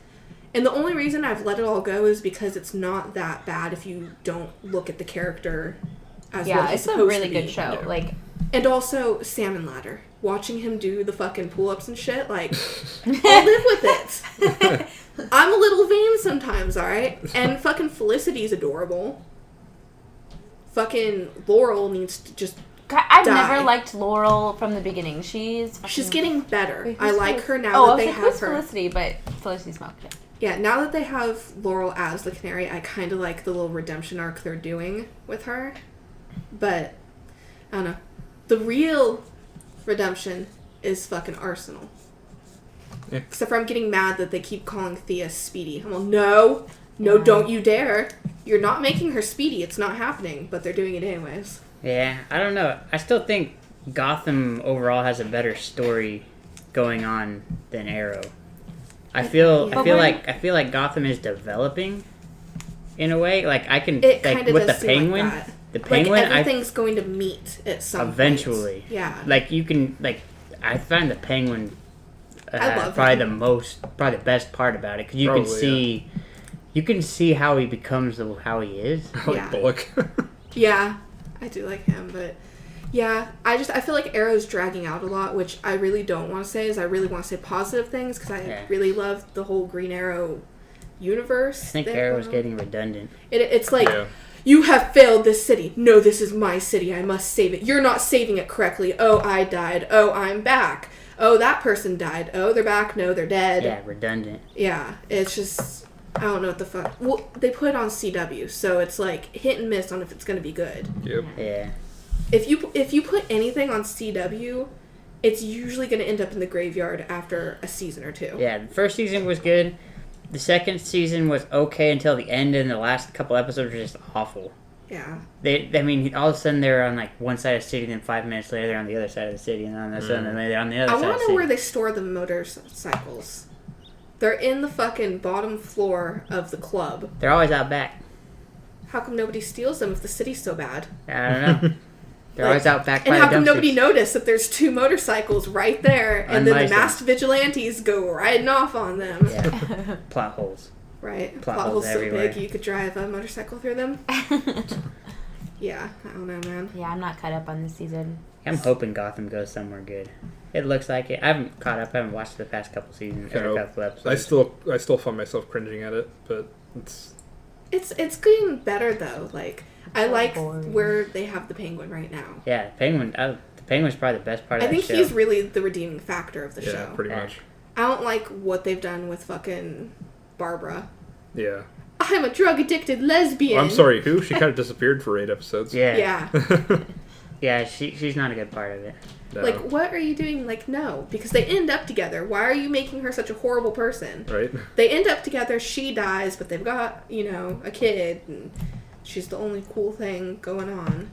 And the only reason I've let it all go is because it's not that bad if you don't look at the charter as what he's it's a supposed really to be. good show. Yeah. Like, And also Salmon Ladder. Watching him do the fucking pull-ups and shit, like, I'll live with it. I'm a little vain sometimes, alright? And fucking Felicity's adorable. Fucking Laurel needs to just... I've Die. never liked Laurel from the beginning. She's getting better. Wait, I who's like Felic- her now oh, that I was they like, have who's her. Felicity, but Felicity smoked it. Yeah, now that they have Laurel as the Canary, I kind of like the little redemption arc they're doing with her. But, I don't know. The real redemption is fucking Arsenal. Yeah. Except for I'm getting mad that they keep calling Thea Speedy. I'm like, no, don't you dare. You're not making her Speedy. It's not happening. But they're doing it anyways. Yeah, I don't know. I still think Gotham overall has a better story going on than Arrow. I feel like Gotham is developing in a way. Like I can It like kind of with the does seem Penguin. like that. The Penguin, like everything's going to meet at some point. eventually. Yeah. Like you can like I find the Penguin I love probably him. probably the best part about it because you Probably, you can see how he becomes how he is. I like Yeah. Bullock. Yeah, I do like him, but yeah, I feel like Arrow's dragging out a lot, which I really don't want to say. Is I really want to say positive things because I really love the whole Green Arrow universe. I think Arrow's getting redundant. It's like Yeah. you have failed this city. No, this is my city. I must save it. You're not saving it correctly. Oh, I died. Oh, I'm back. Oh, that person died. Oh, they're back. No, they're dead. Yeah, redundant. Yeah, it's just I don't know what the fuck. Well, they put it on CW, so it's like hit and miss on if it's gonna be good. Yep. Yeah. If you put anything on CW, it's usually going to end up in the graveyard after a season or two. Yeah, the first season was good. The second season was okay until the end, and the last couple episodes were just awful. Yeah. I mean, all of a sudden they're on like one side of the city, then 5 minutes later they're on the other side of the city, and then all of a sudden they're on the other I side of want the to know city. where they store the motorcycles. They're in the fucking bottom floor of the club. They're always out back. How come nobody steals them if the city's so bad? I don't know. They're always out back by And the how come nobody dumpsters. noticed that there's 2 motorcycles right there, and then the Unlicensed. masked vigilantes go riding off on them? Yeah. Plot holes. Right? Plot Plot holes holes so everywhere. big you could drive a motorcycle through them. Yeah, I don't know, man. Yeah, I'm not caught up on this season. I'm hoping Gotham goes somewhere good. It looks like it. I haven't caught up. I haven't watched the past couple seasons or Yeah, couple episodes. I still find myself cringing at it, but it's It's getting better though. Like I So like boring. where they have the Penguin right now. Yeah, Penguin. The Penguin's probably the best part of I think that show. he's really the redeeming factor of the yeah, show. pretty Yeah. much. I don't like what they've done with fucking Barbara. Yeah. I'm a drug addicted lesbian. Oh, I'm sorry, who? She kind of disappeared for 8 episodes. Yeah. Yeah. Yeah, she's not a good part of it. No. Like, what are you doing? Like, no. Because they end up together. Why are you making her such a horrible person? Right? They end up together, she dies, but they've got, you know, a kid, and she's the only cool thing going on.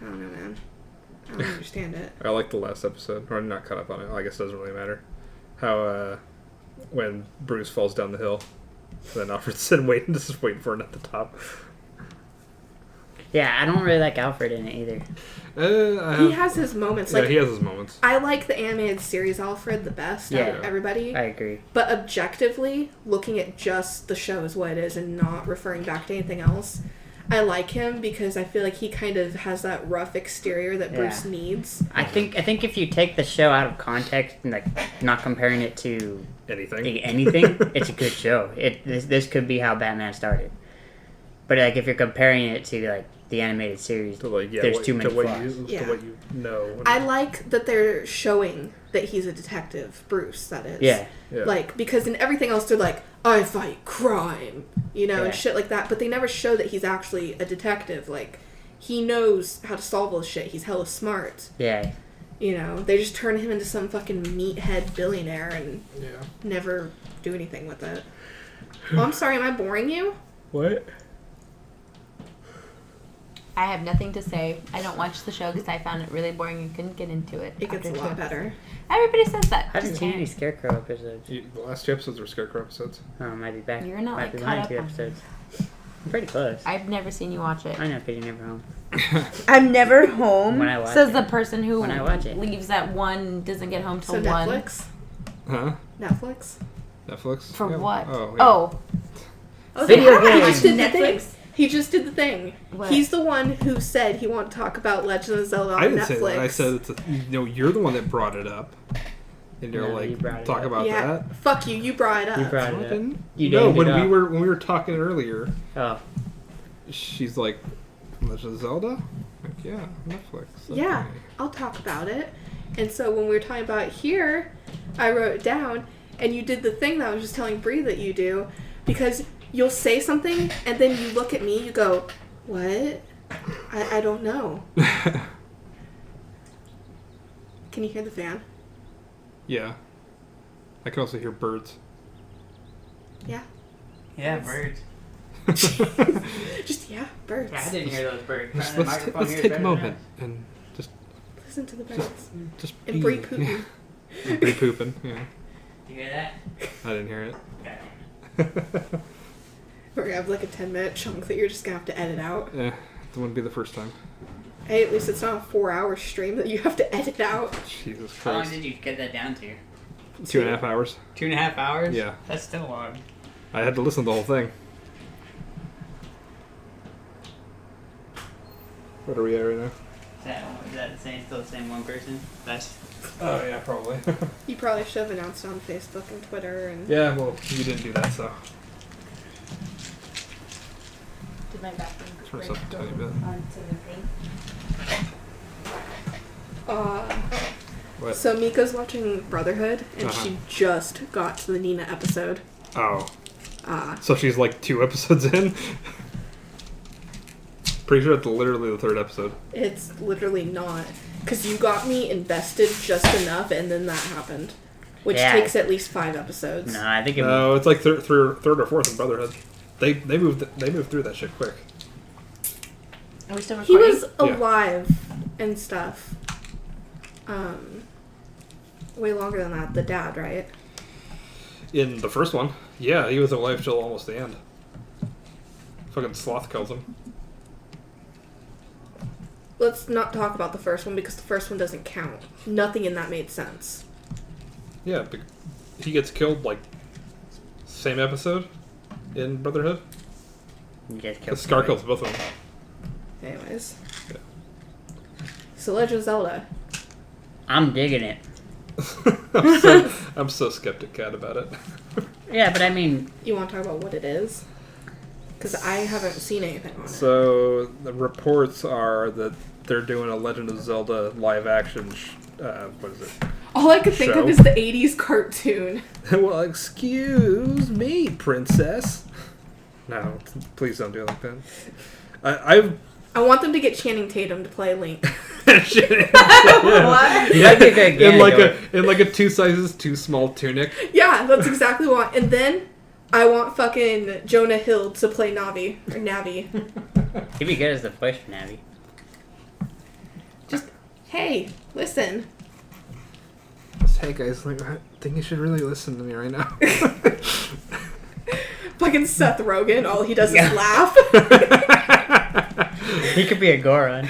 I don't know, man. I don't understand it. I like the last episode. Or I'm not caught up on it. I guess it doesn't really matter. How, when Bruce falls down the hill, then Alfred's sitting just waiting for it at the top. Yeah, I don't really like Alfred in it either. He has his moments. Yeah, Like, he has his moments. I like the animated series Alfred the best out of Yeah. everybody. I agree. But objectively, looking at just the show as what it is and not referring back to anything else, I like him because I feel like he kind of has that rough exterior that Bruce Yeah. needs. I think if you take the show out of context and like not comparing it to Anything. anything, it's a good show. This could be how Batman started. But like if you're comparing it to like the animated series, To like, yeah, there's what, too many to what flaws. you, Yeah. to what you know. I like that they're showing that he's a detective, Bruce, that is. Yeah. Yeah. Like, because in everything else, they're like, I fight crime, you know, Yeah. and shit like that. But they never show that he's actually a detective. Like, he knows how to solve all this shit. He's hella smart. Yeah. You know, they just turn him into some fucking meathead billionaire and Yeah. never do anything with it. Oh, I'm sorry, am I boring you? What? I have nothing to say. I don't watch the show because I found it really boring and couldn't get into it. It gets a after lot 2 better. episodes. Everybody says that. I haven't Just seen can't. any Scarecrow episodes. The last 2 episodes were Scarecrow episodes. Oh, I might be back. You're not, might like, be caught behind up 2 on it. episodes. I'm pretty close. I've never seen you watch it. I know, because you're never home. I'm never home. When I watch says it. the person who When I watch it. leaves at 1, doesn't get home till So 1. Netflix? Huh? Netflix? Netflix? For Yeah. what? Oh, yeah. Oh, Oh, Video yeah, games. He just did the thing. Netflix. He just did the thing. What? He's the one who said he wanted to talk about Legend of Zelda on I didn't Netflix. say that. I said it's you're the one that brought it up. And you're No, like, you brought it talk up. about yeah, that. fuck you. You brought it up. You brought No, I it up. didn't. You No, named when it we up. were talking earlier, Oh, she's like, Legend of Zelda? Like, yeah, Netflix. Yeah, Okay. I'll talk about it. And so when we were talking about it here, I wrote it down, and you did the thing that I was just telling Bree that you do, because you'll say something, and then you look at me, you go, what? I don't know. Can you hear the fan? Yeah. I can also hear birds. Yeah. yeah, Yes. birds. Just, yeah, birds. Yeah, I didn't hear those birds. Let's take a moment and Listen to the birds. just And Bree be- pooping. Yeah. And Bree pooping, yeah. You hear that? I didn't hear it. Okay. We're gonna have like a 10-minute chunk that you're just gonna have to edit out. That wouldn't be the first time. Hey, at least it's not a 4-hour stream that you have to edit out. Jesus How long Christ. did you get that down to? 2.5 hours. 2.5 hours? Yeah. That's still long. I had to listen to the whole thing. What are we at right now? Is that still the same one person? That's Oh, yeah, probably. You probably should have announced it on Facebook and Twitter and... Yeah, well, you didn't do that, so. Did my bathroom Turn this break up a tiny go bit. onto the thing? What? So Mika's watching Brotherhood, and Uh-huh. she just got to the Nina episode. Oh. So she's like 2 episodes in? Pretty sure it's literally the 3rd episode. It's literally not. Because you got me invested just enough, and then that happened. Which Yeah. takes at least 5 episodes. no, I think it No, it's like third or 4th in Brotherhood. They moved through that shit quick. Are we still He recording? was alive and stuff. Way longer than that. The dad, right? In the first one, yeah, he was alive till almost the end. Fucking Sloth kills him. Let's not talk about the first one because the first one doesn't count. Nothing in that made sense. Yeah, he gets killed like same episode in Brotherhood. You guys The killed Scar somebody. kills both of them. Anyways. Yeah. So Legend of Zelda. I'm digging it. I'm so skeptic cat about it. Yeah, but I mean, You want to talk about what it is? Because I haven't seen anything on it. So the reports are that they're doing a Legend of Zelda live action. What is it? All I could think Show? of is the 80s cartoon. Well, excuse me, princess. No, please don't do it like that. I've I want them to get Channing Tatum to play Link. What? that'd be a good in like Ganondorf. a in like a 2 sizes too small tunic. Yeah, that's exactly what I want. And then I want fucking Jonah Hill to play Navi. Or Navi. He'd be good as the voice for Navi. Just, hey, listen. Hey guys, like, I think you should really listen to me right now. Fucking Seth Rogen, all he does Yeah. is laugh. He could be a Goron.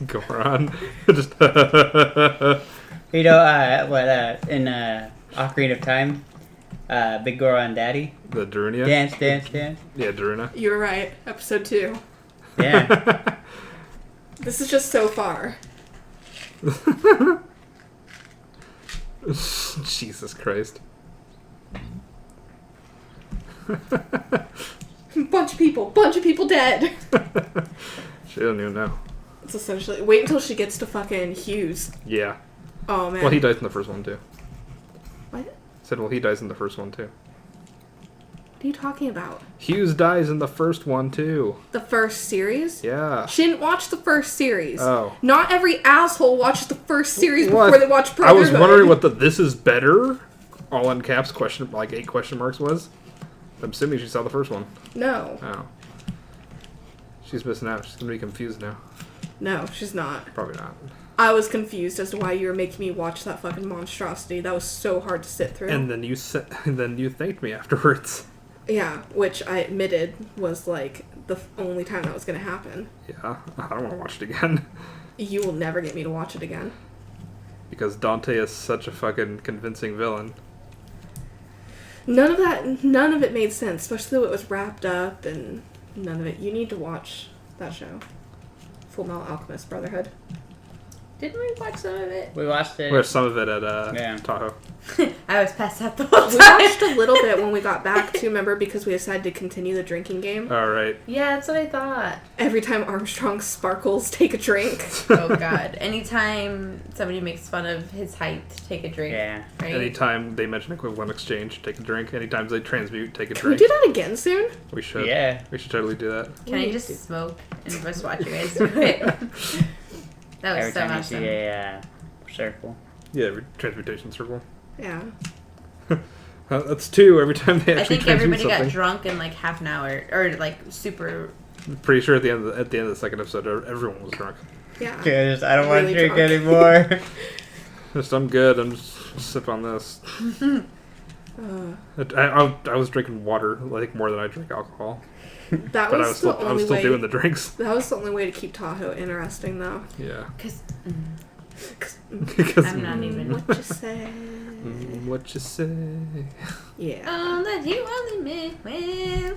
Goron. Just You know, in Ocarina of Time, Big Goron Daddy, the Darunia. dance, dance, dance. Yeah, Daruna. You were right. Episode 2. Yeah. This is just so far. Jesus Christ. Bunch of people dead. She doesn't even know. It's essentially, wait until she gets to fucking Hughes. Yeah. Oh man. Well, he dies in the first one too. What? Said, well, he dies in the first one too. What are you talking about? Hughes dies in the first one too. The first series? Yeah. She didn't watch the first series. Oh. Not every asshole watches the first series Well, before they watch I Brotherhood. was wondering what the "this is better" all in caps question, like 8 question marks was. I'm assuming she saw the first one. No. Oh. She's missing out. She's gonna be confused now. No, she's not. Probably not. I was confused as to why you were making me watch that fucking monstrosity. That was so hard to sit through. And then you thanked me afterwards. Yeah, which I admitted was like the only time that was going to happen. Yeah, I don't want to watch it again. You will never get me to watch it again. Because Dante is such a fucking convincing villain. None of it made sense, especially the way it was wrapped up and none of it. You need to watch that show. Full Metal Alchemist Brotherhood. Didn't we watch some of it? We watched it. There's some of it at Yeah. Tahoe. I was passed out the whole We time. watched a little bit when we got back too, remember, because we decided to continue the drinking game. All right. Yeah, that's what I thought. Every time Armstrong sparkles, take a drink. Oh god. Anytime somebody makes fun of his height, take a drink. Yeah. Right? Anytime they mention equivalent exchange, take a drink. Anytime they transmute, take a Can we drink. do that again soon? We should. Yeah. We should totally do that. Can I just smoke and just watch you guys do it? That was Every so time you awesome. see a circle. Yeah, transmutation circle. Yeah. That's 2 every time they I actually think transmute everybody something. got drunk in like half an hour, or like super. I'm pretty sure at the end of the second episode, everyone was drunk. Yeah. I don't want Really to drink drunk. anymore. Just, I'm good. I'm just sip on this. I was drinking water like more than I drink alcohol, That but was, the I was only still way. doing the drinks. That was the only way to keep Tahoe interesting, though. Yeah. Cause Because I'm not even. What you say? what you say? Yeah. Oh, that you only meant well.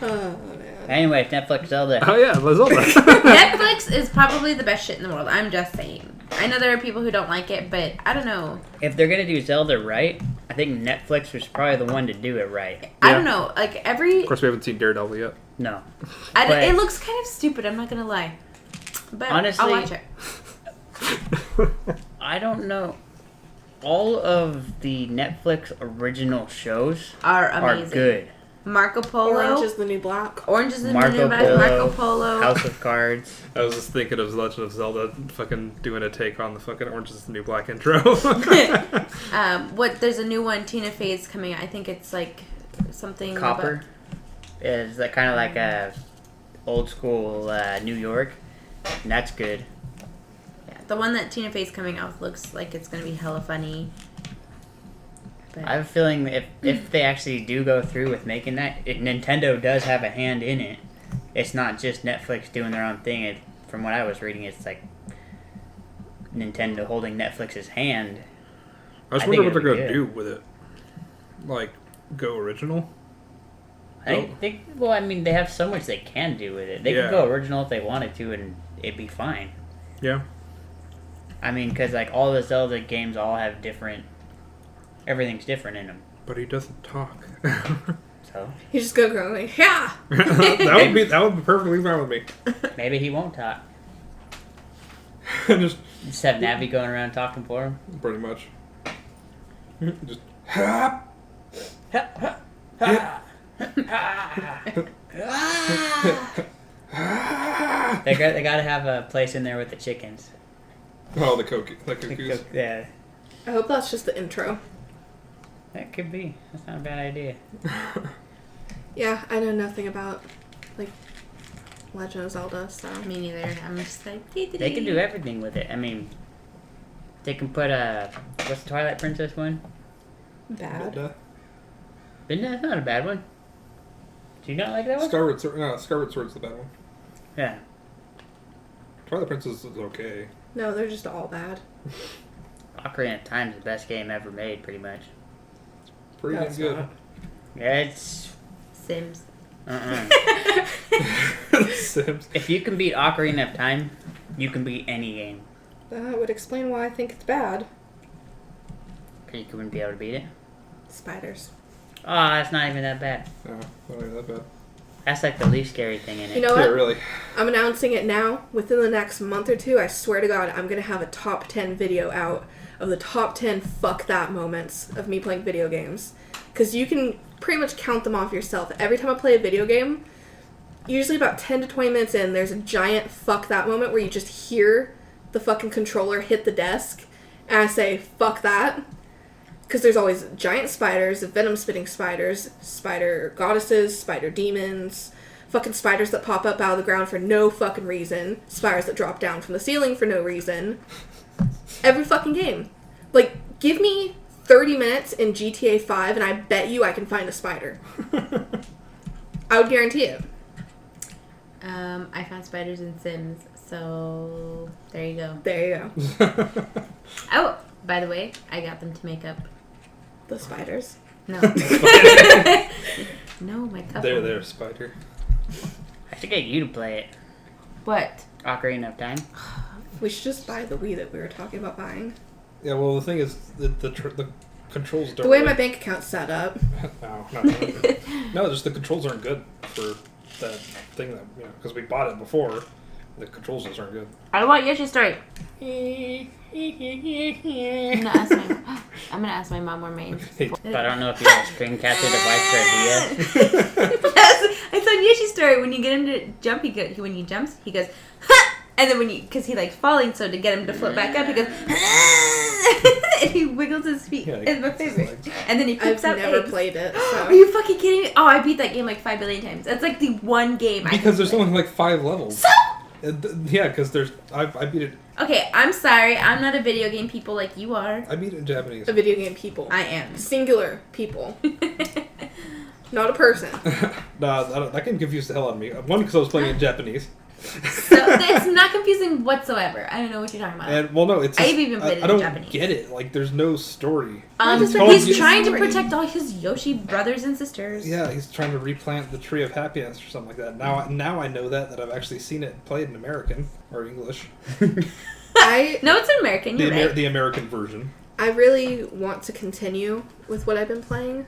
Oh man. Anyways, Netflix Zelda. Oh yeah, Zelda. Netflix is probably the best shit in the world. I'm just saying. I know there are people who don't like it, but I don't know. If they're gonna do Zelda right, I think Netflix was probably the one to do it right. I Yeah. don't know. Like every. Of course, we haven't seen Daredevil yet. No. It but- looks kind of stupid. I'm not gonna lie. But Honestly- I'll watch it. I don't know. All of the Netflix original shows Are are amazing. good. Marco Polo. Orange is the new black. Orange is the Marco new Polo, Marco Polo. House of Cards. I was just thinking of Legend of Zelda fucking doing a take on the fucking Orange is the New Black intro. There's a new one. Tina Fey's coming out. I think it's like something. Copper. It's like, kind of like a old school New York. And that's good. Yeah, the one that Tina Fey's coming out with looks like it's gonna be hella funny. But I have a feeling if they actually do go through with making that, Nintendo does have a hand in it. It's not just Netflix doing their own thing. From what I was reading, it's like Nintendo holding Netflix's hand. I just I wonder think what they're it'll gonna be do with it. Like, go original. I think well, I mean, they have so much they can do with it. They Yeah. could go original if they wanted to, and it'd be fine. Yeah. I mean, because like all the Zelda games all have different. Everything's different in them. But he doesn't talk. So He's just gonna go like, yeah. that would be perfectly fine with me. maybe he won't talk. Just Just have Navi going around talking for him. pretty much. Just They gotta have a place in there with the chickens. oh, the cuckoos. Yeah, I hope that's just the intro. that could be. That's not a bad idea. Yeah, I know nothing about like Legend of Zelda, so me neither. I'm just like They can do everything with it. I mean, they can put what's the Twilight Princess one? bad. That's not a bad one. Do you not like that one? Skyward Sword's the bad one. Yeah. Twilight Princess is okay. No, they're just all bad. Ocarina of Time's the best game ever made, pretty much. Pretty That's damn good. not. Yeah, it's. Sims. Sims. If you can beat Ocarina of Time, you can beat any game. That would explain why I think it's bad. You wouldn't be able to beat it. Spiders. Oh, that's not even that bad. No, not even that bad. That's like the least scary thing in it. You know Yeah, what? really. I'm announcing it now. Within the next month or two, I swear to God, I'm going to have a top 10 video out of the top 10 fuck that moments of me playing video games. Because you can pretty much count them off yourself. Every time I play a video game, usually about 10 to 20 minutes in, there's a giant fuck that moment where you just hear the fucking controller hit the desk, and I say, fuck that. Because there's always giant spiders, venom-spitting spiders, spider goddesses, spider demons, fucking spiders that pop up out of the ground for no fucking reason, spiders that drop down from the ceiling for no reason. Every fucking game. Like, give me 30 minutes in GTA 5 and I bet you I can find a spider. I would guarantee it. I found spiders in Sims, so there you go. There you go. Oh, by the way, I got them to make up. The spiders. No. No, my couple. There, spider. I have to get you to play it. What? Ocarina of Time. We should just buy the Wii that we were talking about buying. Yeah, well, the thing is, the controls don't. The way really- my bank account's set up. No, not really. No, just the controls aren't good for that thing that because we bought it before. The controls just aren't good. I want Yoshi's story. I'm gonna ask my mom where my But I don't know if you have a screen capture device for a DS. I saw Yoshi's story. When you get him to jump, when he jumps, he goes, ha! And then because he likes falling, so to get him to float back up, he goes, and he wiggles his feet. Yeah, It's my favorite. And then he poops I've out never eggs. played it, Are so. you fucking kidding me? Oh, I beat that game like 5 billion times. That's like the one game I Because there's can play. only like 5 levels. So? Yeah, because there's I beat it. Okay, I'm sorry. I'm not a video game people like you are. I beat it in Japanese. A video game people. I am. Singular people. Not a person. No, that game confused the hell out of me. One, because I was playing in Japanese. So it's not confusing whatsoever. I don't know what you're talking about. And well, no, it's. I've even played it I in don't Japanese. get it. Like, there's no story. just He's you- trying to story. protect all his Yoshi brothers and sisters. Yeah, he's trying to replant the tree of happiness or something like that. Now I know that I've actually seen it played in American or English. No, it's an American. You're right. The American version. I really want to continue with what I've been playing,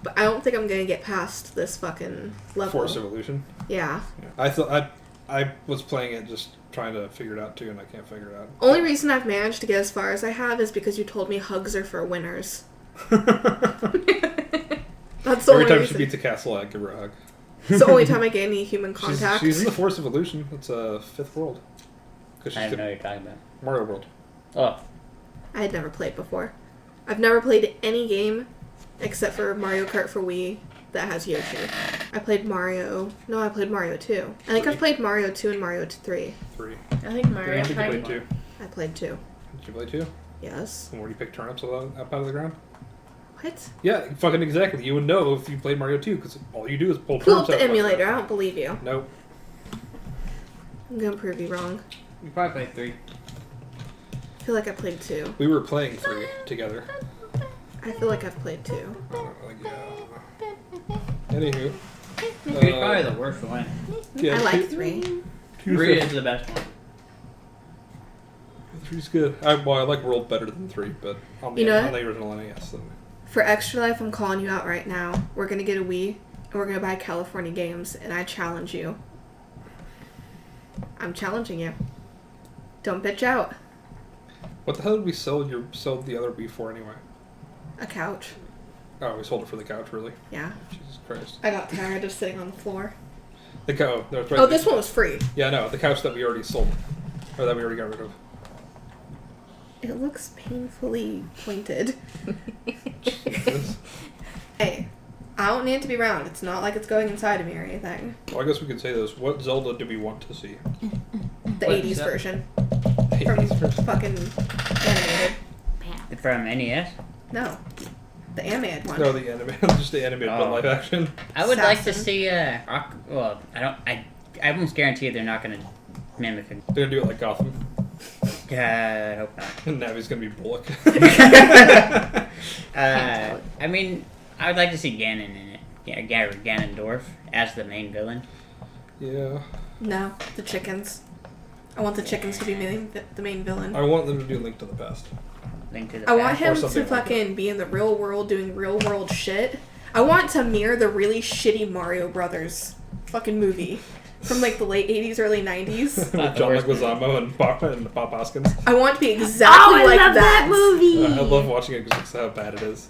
but I don't think I'm gonna get past this fucking level. Force Evolution. Yeah. Yeah. I thought I was playing it just trying to figure it out too, and I can't figure it out. Only reason I've managed to get as far as I have is because you told me hugs are for winners. That's the Every only time she reason. beats a castle, I give her a hug. It's the only time I get any human contact. She's in the Force Evolution. It's a fifth world. Because I she's don't know what you're talking about. Mario World. Oh, I had never played before. I've never played any game except for Mario Kart for Wii that has Yoshi. I played Mario. No, I played Mario 2. I think I've played Mario 2 and Mario 3. 3. I think Mario I think you played Party. 2. I played 2. Did you play 2? Yes. And where do you pick turnips up out of the ground? What? Yeah, fucking exactly. You would know if you played Mario 2 because all you do is pull Pull up turnips out the of emulator. I don't believe you. Nope. I'm gonna prove you wrong. You probably played 3. I feel like I played 2. We were playing 3 together. I feel like I've played 2. I don't know, yeah. Anywho. 3's probably the worst one. Yeah, I like 3. 3 is the best one. 3's good. I like World better than 3, but on the original NES. So. For Extra Life, I'm calling you out right now. We're gonna get a Wii, and we're gonna buy California Games, and I challenge you. I'm challenging you. Don't bitch out. What the hell did we sell the other Wii for anyway? A couch. Oh, we sold it for the couch, really? Yeah. Jesus Christ. I got tired of sitting on the floor. That's right. Oh, this one was free. Yeah, no, the couch that we already sold. Or that we already got rid of. It looks painfully pointed. Jesus. Hey, I don't need it to be round. It's not like it's going inside of me or anything. Well, I guess we could say this. What Zelda do we want to see? The What 80s is that? version. 80s From version. fucking animated. Bam. From NES? No. The animated one. No, the anime. Just the animated, but Oh. live action. I would like to Assassin. see, well, I almost guarantee they're not going to mimic it. They're gonna do it like Gotham. I hope not. And Navi's gonna be Bullock. I mean, I would like to see Ganon in it. Yeah, Ganondorf as the main villain. Yeah. No, the chickens. I want the chickens to be the main villain. I want them to do Link to the Past. Link to the I want Past. him something to like fucking be in the real world doing real world shit. I want to mirror the really shitty Mario Brothers fucking movie from like the late 80s, early 90s. With John Leguizamo and Bob Hoskins. I want to be exactly like love that. movie. I love watching it because of how bad it is.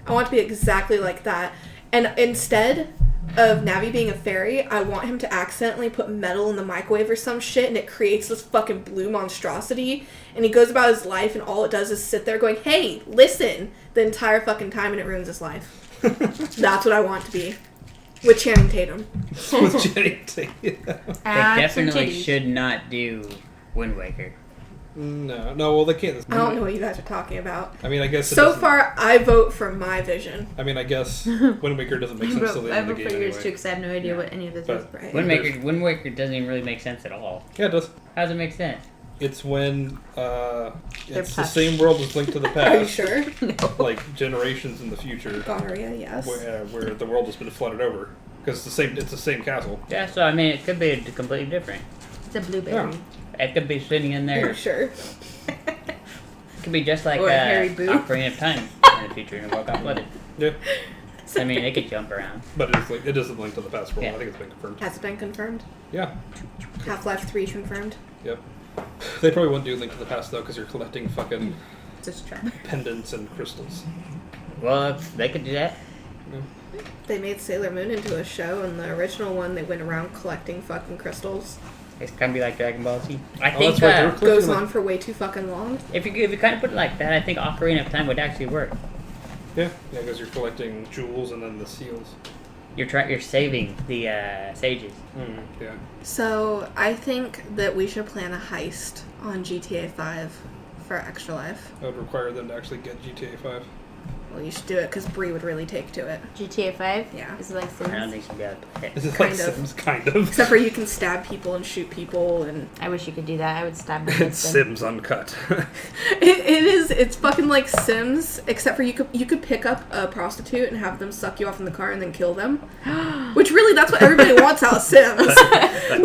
I want to be exactly like that. And instead of Navi being a fairy, I want him to accidentally put metal in the microwave or some shit and it creates this fucking blue monstrosity. And he goes about his life and all it does is sit there going, hey, listen, the entire fucking time and it ruins his life. That's what I want to be. With Channing Tatum. With Jenny Tatum. They definitely should not do Wind Waker. No, well, they can't. I don't know what you guys are talking about. I mean, I guess. So far, I vote for my vision. I mean, I guess Wind Waker doesn't make sense till the I end of vote the for game yours anyway. too because I have no idea what any of this is. But- Right. Wind Waker doesn't even really make sense at all. Yeah, it does. How does it make sense? It's when it's the plush. same world as Link to the Are you Past, sure? like generations in the future, Gonorrhea, yes. where the world has been flooded over because it's the same castle. Yeah, so I mean, it could be completely different. It's a blueberry. Yeah. It could be sitting in Are there. you sure? It could be just like Or a hairy boo. Ocarina of Time in the future and the world got flooded. Yeah, I mean, it could jump around. but it is a Link to the Past world. Yeah. I think it's been confirmed. Has it been confirmed? Yeah, Half-Life 3 confirmed? yep. They probably wouldn't do Link to the Past though because you're collecting fucking It's just trap. pendants and crystals. Well, they could do that. They made Sailor Moon into a show, and the original one, they went around collecting fucking crystals. It's kind of be like Dragon Ball Z. I Oh, think that's right, they were collecting, Goes like- on for way too fucking long. if you kind of put it like that, I think Ocarina of Time would actually work. Yeah, because you're collecting jewels and then the seals. You're saving the sages. Yeah. So, I think that we should plan a heist on GTA 5 for Extra Life. That would require them to actually get GTA 5. Well, you should do it, because Bree would really take to it. GTA 5? Yeah. Is it like I don't Sims? think she'll be able to play it. This is Kind like of. Sims, kind of. Except for you can stab people and shoot people, and... I wish you could do that. I would stab my It's husband. Sims uncut. It's fucking like Sims, except for you could pick up a prostitute and have them suck you off in the car and then kill them. Which really, that's what everybody wants out of Sims. Pretty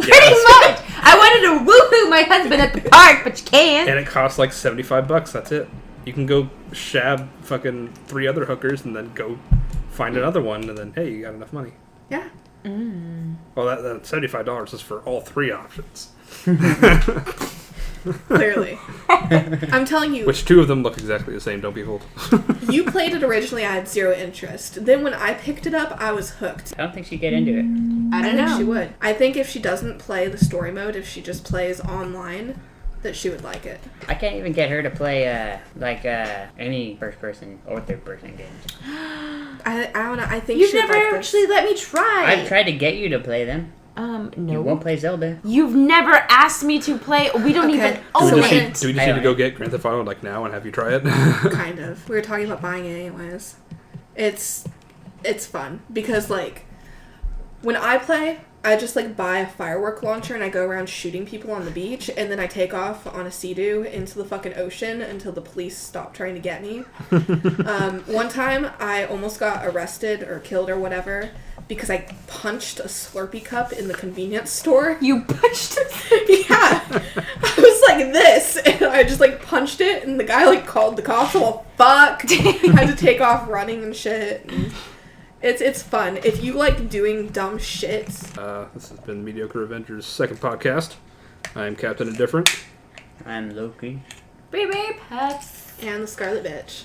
much! I wanted to woohoo my husband at the park, but you can't. And it costs like $75. That's it. You can go shab fucking 3 other hookers and then go find another one, and then hey, you got enough money. Yeah. Well, that $75 is for all 3 options, Clearly. I'm telling you, which 2 of them look exactly the same. Don't be fooled. you played it originally, I had zero interest. Then when I picked it up, I was hooked. I don't think she'd get into it. I don't think know. she would. I think if she doesn't play the story mode, if she just plays online, that she would like it. I can't even get her to play any first person or third person games. I don't know. I think You've she'd never like actually this. let me try. I've tried to get you to play them. You No. won't play Zelda. You've never asked me to play. We don't Okay. even Do own we just it. need- Do we just need to go get Grand Theft Auto like now and have you try it? Kind of. We were talking about buying it anyways. It's fun because like when I play, I just like buy a firework launcher and I go around shooting people on the beach, and then I take off on a Sea-Doo into the fucking ocean until the police stop trying to get me. One time I almost got arrested or killed or whatever because I punched a Slurpee cup in the convenience store. You punched it. Yeah. I was like this, and I just like punched it, and the guy like called the cops. Well, fuck. I had to take off running and shit. And it's fun. If you like doing dumb shit. This has been Mediocre Avengers' second podcast. I am Captain Indifferent. I'm Loki. Baby pets. And the Scarlet Bitch.